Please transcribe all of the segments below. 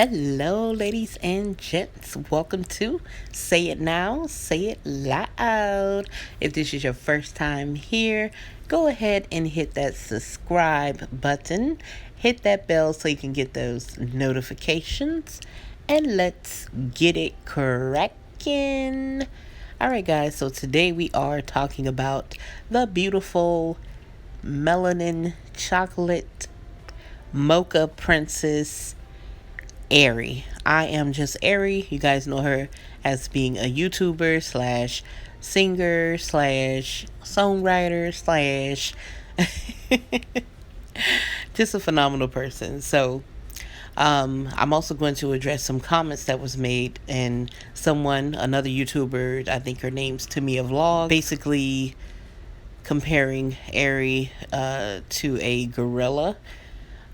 Hello, ladies and gents. Welcome to Say It Now, Say It Loud. If this is your first time here, go ahead and hit that subscribe button. Hit that bell so you can get those notifications. And let's get it cracking. All right, guys. So today we are talking about the beautiful melanin chocolate mocha princess Ape. I am just Ape. You guys know her as being a YouTuber slash singer slash songwriter slash just a phenomenal person. So I'm also going to address some comments that was made, and another YouTuber, I think her name's Tamia Vlog, basically comparing Ape to a gorilla,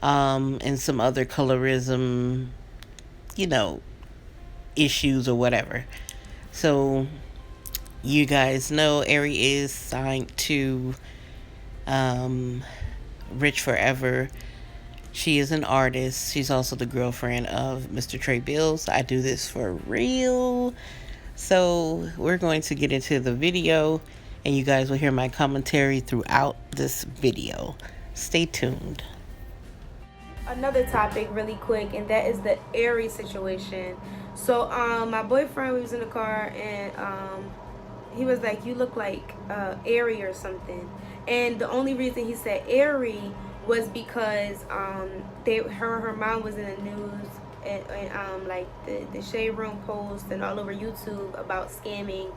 and some other colorism, issues or whatever. So you guys know Ape is signed to Rich Forever. She is an artist. She's also the girlfriend of Mr. Trey Bills. I do this for real. So we're going to get into the video, and you guys will hear my commentary throughout this video. Stay tuned. Another topic really quick, and that is the Ape situation. So my boyfriend, we was in the car, and he was like, you look like Ape or something. And the only reason he said Ape was because her mom was in the news, and like the Shade Room post and all over YouTube about scamming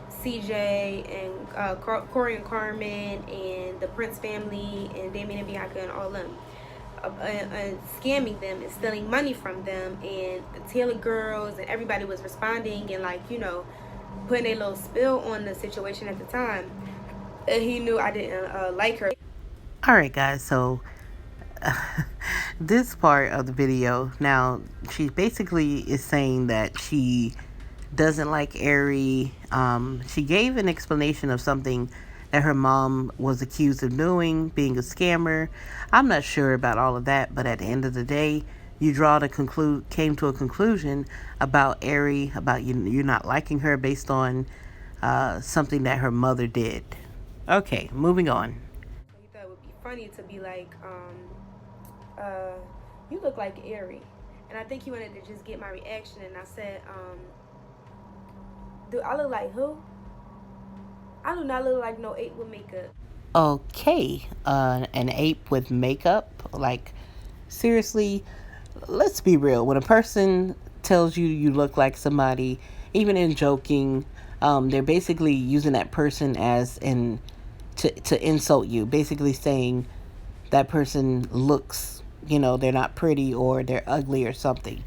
CJ and Corey and Carmen and the Prince family and Damien and Bianca and all them. Scamming them and stealing money from them, and the Taylor girls and everybody was responding and putting a little spill on the situation at the time. And he knew I didn't like her. All right, guys, so this part of the video, now she basically is saying that she doesn't like Ape. She gave an explanation of something that her mom was accused of doing, being a scammer. I'm not sure about all of that, but at the end of the day, you came to a conclusion about Ape, about you not liking her based on something that her mother did. Okay, moving on. He thought it would be funny to be like, you look like Ape. And I think he wanted to just get my reaction, and I said, do I look like who? I do not look like no ape with makeup. Okay, an ape with makeup? Like, seriously, let's be real. When a person tells you you look like somebody, even in joking, they're basically using that person as to insult you. Basically saying that person looks, they're not pretty or they're ugly or something.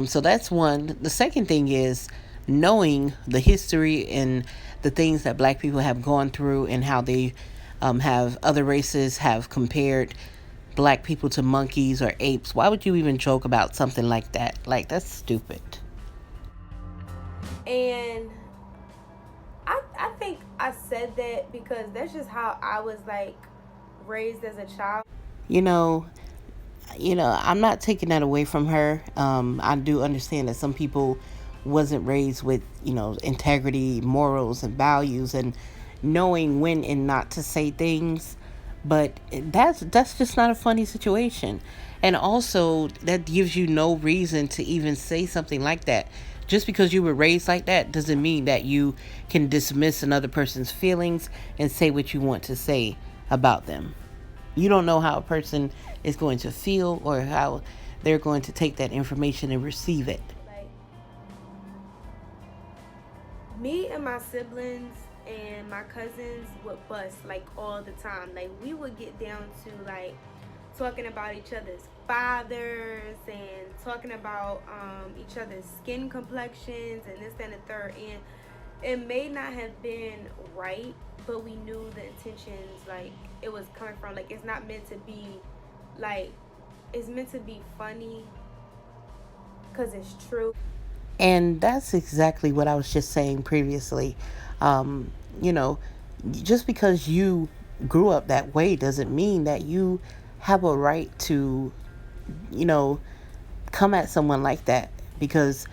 So that's one. The second thing is knowing the history and the things that black people have gone through, and how they have other races have compared black people to monkeys or apes. Why would you even joke about something like that? Like, that's stupid. And I think I said that because that's just how I was raised as a child. I'm not taking that away from her. I do understand that some people wasn't raised with, integrity, morals, and values, and knowing when and not to say things. But that's just not a funny situation. And also, that gives you no reason to even say something like that. Just because you were raised like that doesn't mean that you can dismiss another person's feelings and say what you want to say about them. You don't know how a person is going to feel or how they're going to take that information and receive it. Me and my siblings and my cousins would bust all the time. We would get down to talking about each other's fathers and talking about each other's skin complexions and this, that, and the third. And it may not have been right, but we knew the intentions it was coming from. It's not meant to be it's meant to be funny because it's true. And that's exactly what I was just saying previously. Just because you grew up that way doesn't mean that you have a right to, come at someone like that, because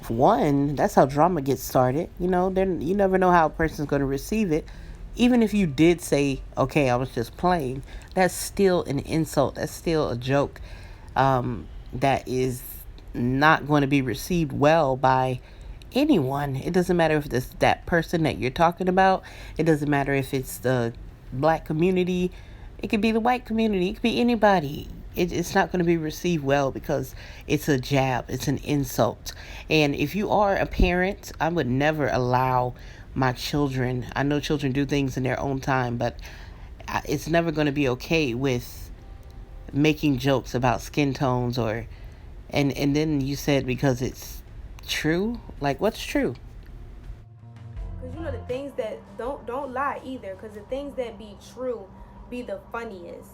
one, that's how drama gets started. Then you never know how a person's going to receive it. Even if you did say, okay, I was just playing, that's still an insult. That's still a joke, that is not going to be received well by anyone. It doesn't matter if it's that person that you're talking about. It doesn't matter if it's the black community. It could be the white community. It could be anybody. It's not going to be received well because it's a jab. It's an insult. And if you are a parent, I would never allow my children. I know children do things in their own time, but it's never going to be okay with making jokes about skin tones, or and then you said because it's true. Like, what's true? Cause you know the things that don't lie either. Cause the things that be true be the funniest.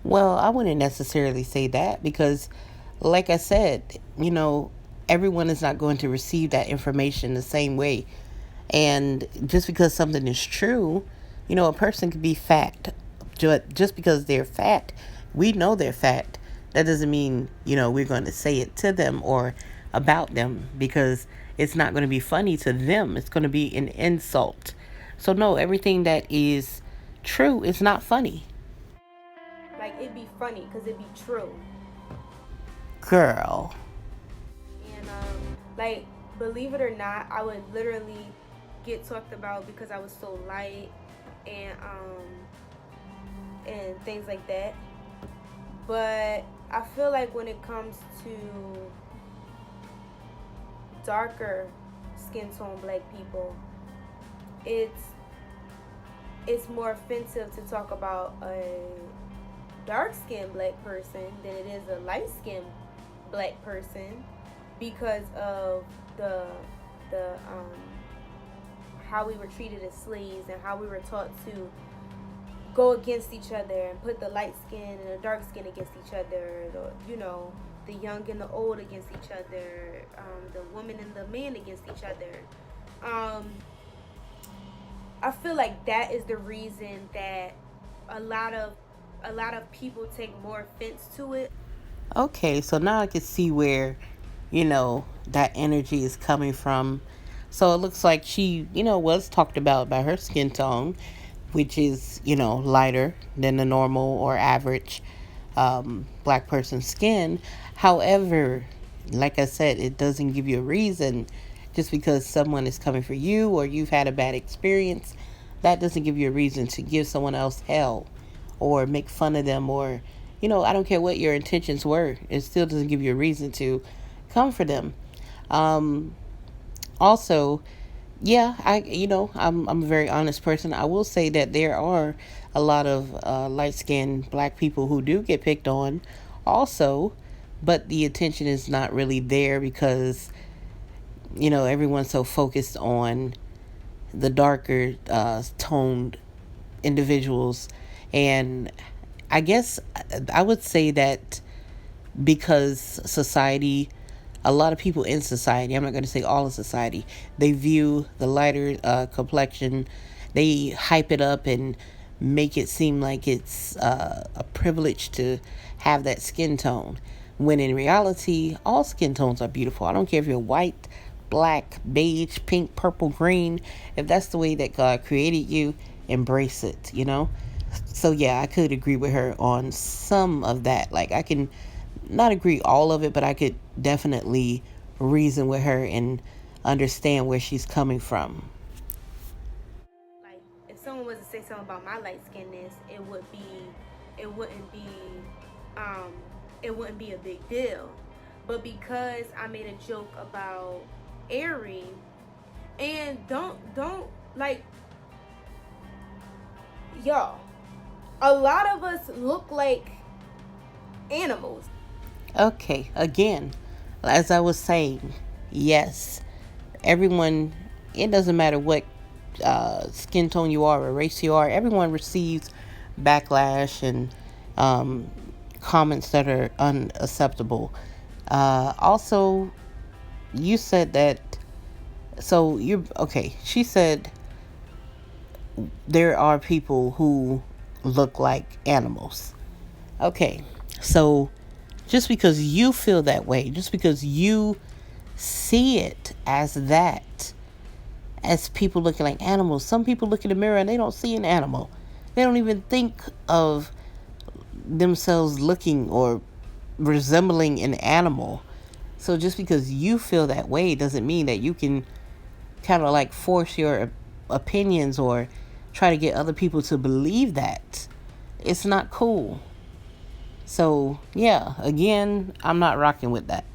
Well, I wouldn't necessarily say that because, like I said, everyone is not going to receive that information the same way. And just because something is true, a person could be fat. Just because they're fat, we know they're fat. That doesn't mean, we're going to say it to them or about them, because it's not going to be funny to them. It's going to be an insult. So, no, everything that is true is not funny. Like it'd be funny because it'd be true. Girl. And like believe it or not, I would literally get talked about because I was so light and things like that. But I feel like when it comes to darker skin tone black people, it's more offensive to talk about a dark skinned black person than it is a light skinned black person because of the how we were treated as slaves and how we were taught to go against each other and put the light skin and the dark skin against each other, the young and the old against each other, the woman and the man against each other. I feel like that is the reason that a lot of people take more offense to it. Okay, so now I can see where, that energy is coming from. So it looks like she, was talked about by her skin tone, which is, lighter than the normal or average black person's skin. However, like I said, it doesn't give you a reason. Just because someone is coming for you or you've had a bad experience, that doesn't give you a reason to give someone else hell or make fun of them, or, I don't care what your intentions were. It still doesn't give you a reason to come for them. Um, Also, yeah, I'm a very honest person. I will say that there are a lot of light skinned black people who do get picked on also, but the attention is not really there because, everyone's so focused on the darker toned individuals. And I guess I would say that because society, a lot of people in society, I'm not going to say all of society, they view the lighter complexion, they hype it up and make it seem like it's a privilege to have that skin tone. When in reality, all skin tones are beautiful. I don't care if you're white, black, beige, pink, purple, green. If that's the way that God created you, embrace it. So yeah, I could agree with her on some of that. Like, I can not agree all of it, but I could definitely reason with her and understand where she's coming from. Like if someone was to say something about my light skinness, it wouldn't be um it wouldn't be a big deal. But because I made a joke about Ari, and don't like y'all, a lot of us look like animals. Okay, again, as I was saying, yes, everyone, it doesn't matter what skin tone you are or race you are, everyone receives backlash and um, comments that are unacceptable. Also, you said that, so you're, okay, she said there are people who look like animals. Okay, so just because you feel that way, just because you see it as that, as people looking like animals. Some people look in the mirror and they don't see an animal. They don't even think of themselves looking or resembling an animal. So just because you feel that way doesn't mean that you can kind of like force your opinions or try to get other people to believe that. It's not cool. So, yeah, again, I'm not rocking with that.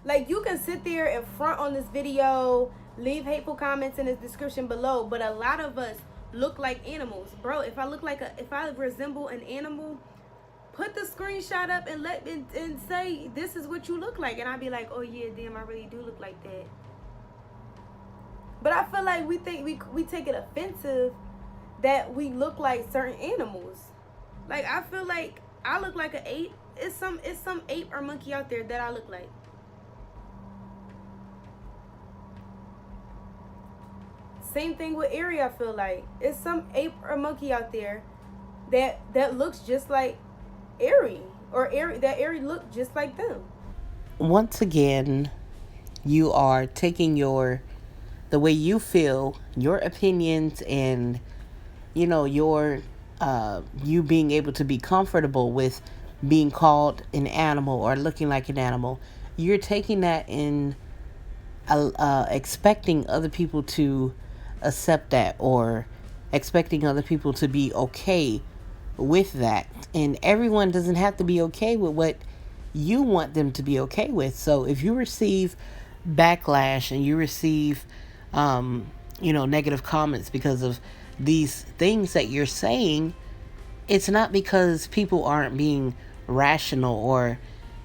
Like, you can sit there and front on this video, leave hateful comments in the description below, but a lot of us look like animals. Bro, if I resemble an animal, put the screenshot up and and say this is what you look like, and I'd be like, oh yeah, damn, I really do look like that. But I feel like we take it offensive that we look like certain animals. Like, I feel like I look like an ape. It's some ape or monkey out there that I look like. Same thing with Ari. I feel like it's some ape or monkey out there that looks just like Ari, or Ari look just like them. Once again, you are taking the way you feel, your opinions, and your you being able to be comfortable with being called an animal or looking like an animal. You're taking that in, expecting other people to accept that, or expecting other people to be okay with that. And everyone doesn't have to be okay with what you want them to be okay with. So if you receive backlash and you receive negative comments because of these things that you're saying, it's not because people aren't being rational, or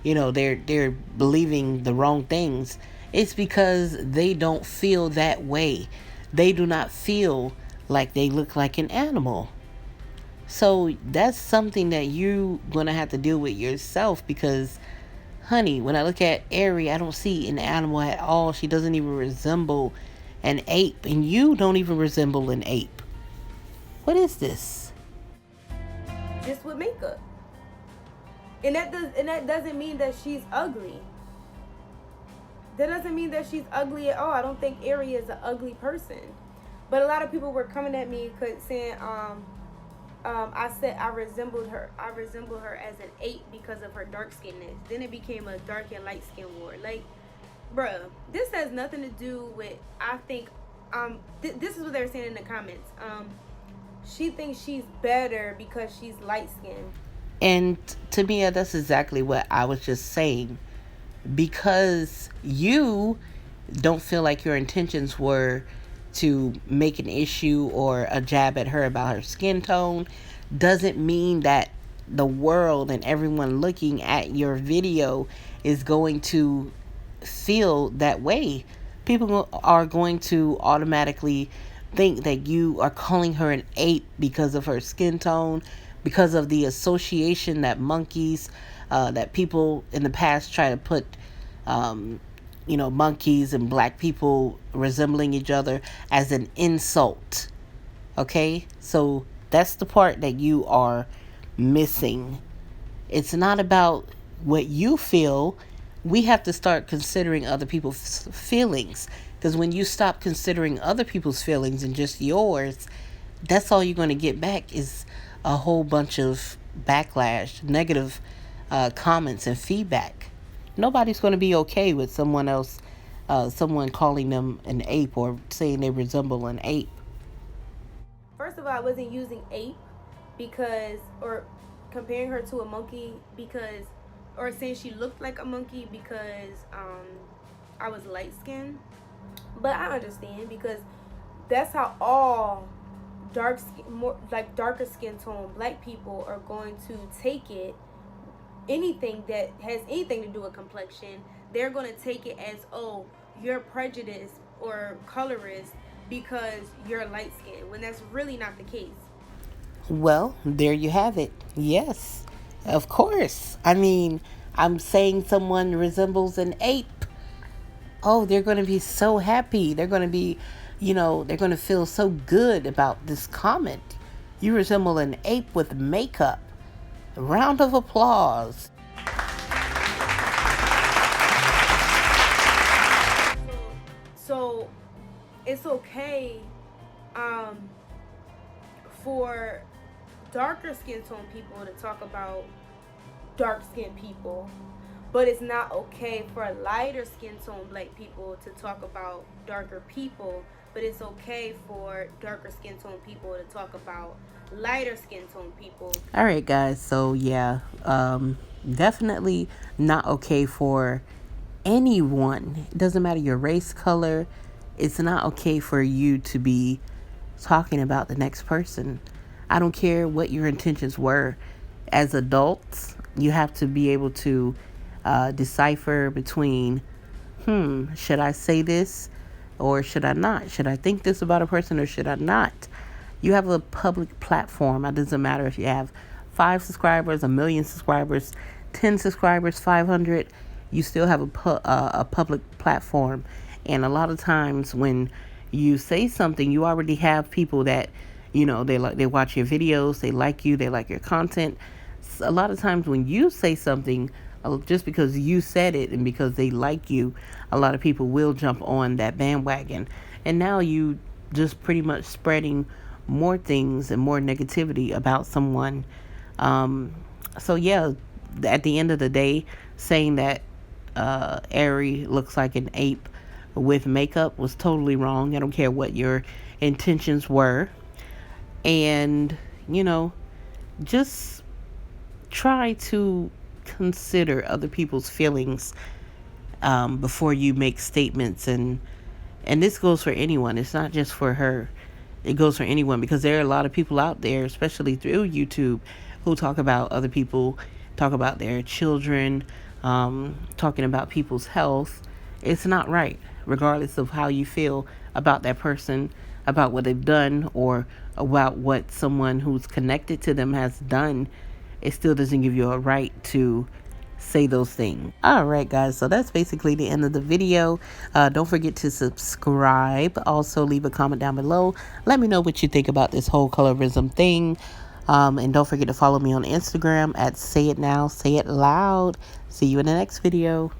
they're believing the wrong things. It's because they don't feel that way. They do not feel like they look like an animal. So that's something that you're going to have to deal with yourself, because honey, when I look at Ari, I don't see an animal at all. She doesn't even resemble an ape, and you don't even resemble an ape. What is this? Just with makeup. And that doesn't mean that she's ugly. That doesn't mean that she's ugly at all. I don't think Ari is an ugly person. But a lot of people were coming at me saying, I said I resembled her as an ape because of her dark skinness. Then it became a dark and light skin war. Like, bruh, this has nothing to do with, I think, this is what they were saying in the comments. She thinks she's better because she's light skinned. And to me, that's exactly what I was just saying. Because you don't feel like your intentions were to make an issue or a jab at her about her skin tone, doesn't mean that the world and everyone looking at your video is going to feel that way. People are going to automatically think that you are calling her an ape because of her skin tone, because of the association that monkeys, that people in the past try to put, monkeys and black people resembling each other as an insult. Okay? So that's the part that you are missing. It's not about what you feel. We have to start considering other people's feelings. Because when you stop considering other people's feelings and just yours, that's all you're going to get back is a whole bunch of backlash, negative comments and feedback. Nobody's going to be okay with someone calling them an ape or saying they resemble an ape. First of all, I wasn't using ape or comparing her to a monkey or saying she looked like a monkey because I was light skinned. But I understand, because that's how all darker skin tone black people are going to take it. Anything that has anything to do with complexion, they're going to take it as, oh, you're prejudiced or colorist because you're light skinned, when that's really not the case. Well, there you have it. Yes, of course. I mean, I'm saying someone resembles an ape. Oh, they're going to be so happy. They're going to be, they're going to feel so good about this comment. You resemble an ape with makeup. A round of applause. it's okay um, for darker skin tone people to talk about dark skinned people, but it's not okay for lighter skin tone black people to talk about darker people, but it's okay for darker skin tone people to talk about lighter skin tone people. All right, guys. So yeah, definitely not okay for anyone. It doesn't matter your race, color. It's not okay for you to be talking about the next person. I don't care what your intentions were. As adults, you have to be able to decipher between, should I say this or should I not? Should I think this about a person or should I not? You have a public platform. It doesn't matter if you have 5 subscribers, 1 million subscribers, 10 subscribers, 500. You still have a public platform. And a lot of times when you say something, you already have people that, they watch your videos, they like you, they like your content. A lot of times when you say something, just because you said it and because they like you, a lot of people will jump on that bandwagon. And now you just pretty much spreading more things and more negativity about someone. So yeah, at the end of the day, saying that Ari looks like an ape with makeup was totally wrong. I don't care what your intentions were. And, just try to consider other people's feelings before you make statements. And this goes for anyone. It's not just for her. It goes for anyone because there are a lot of people out there, especially through YouTube, who talk about other people, talk about their children, talking about people's health. It's not right, regardless of how you feel about that person, about what they've done, or about what someone who's connected to them has done. It still doesn't give you a right to say those things. All right, guys. So that's basically the end of the video. Don't forget to subscribe. Also, leave a comment down below. Let me know what you think about this whole colorism thing. And don't forget to follow me on Instagram at Say It Now, Say It Loud. See you in the next video.